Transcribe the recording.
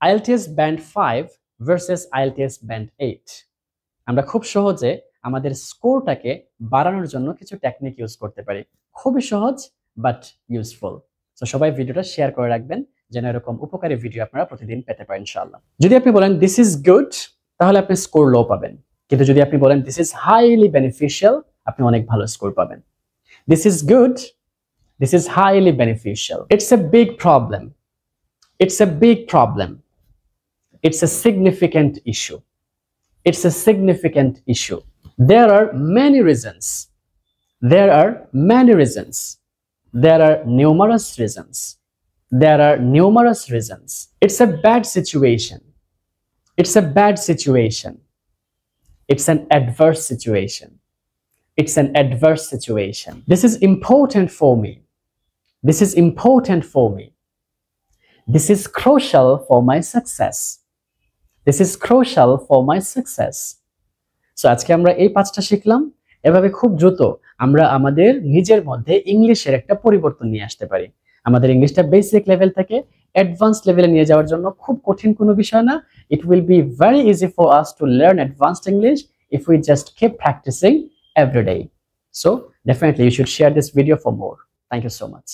IELTS Band 5 versus IELTS Band 8 আমরা খুব সহজে আমাদের স্কোরটাকে বাড়ানোর জন্য কিছু টেকনিক ইউজ করতে পারি। খুবই সহজ বাট ইউজফুল। সো সবাই ভিডিওটা শেয়ার করে রাখবেন যেন এরকম উপকারী ভিডিও আপনারা প্রতিদিন পেতে পারেন ইনশাআল্লাহ। যদি আপনি বলেন দিস ইজ গুড তাহলে আপনি স্কোর লো পাবেন, কিন্তু যদি আপনি বলেন দিস ইজ হাইলি বেনিফিশিয়াল আপনি অনেক ভালো স্কোর পাবেন। This is good, this is highly beneficial, it's a big problem, it's a big problem, it's a significant issue, it's a significant issue. There are many reasons, there are many reasons, there are numerous reasons, there are numerous reasons. It's a bad situation, it's a bad situation, it's an adverse situation, it's an adverse situation. This is important for me, this is important for me, this is crucial for my success, this is crucial for my success. So আজকে আমরা এই পাঁচটা শিখলাম। এভাবে খুব দ্রুত আমরা আমাদের নিজের মধ্যে ইংলিশের একটা পরিবর্তন নিয়ে আসতে পারি। আমাদের ইংলিশটা বেসিক লেভেল থেকে অ্যাডভান্স লেভেলে নিয়ে যাওয়ার জন্য খুব কঠিন কোনো বিষয় না। It will be very easy for us to learn advanced English if we just keep practising every day. So definitely you should share this video for more. Thank you so much.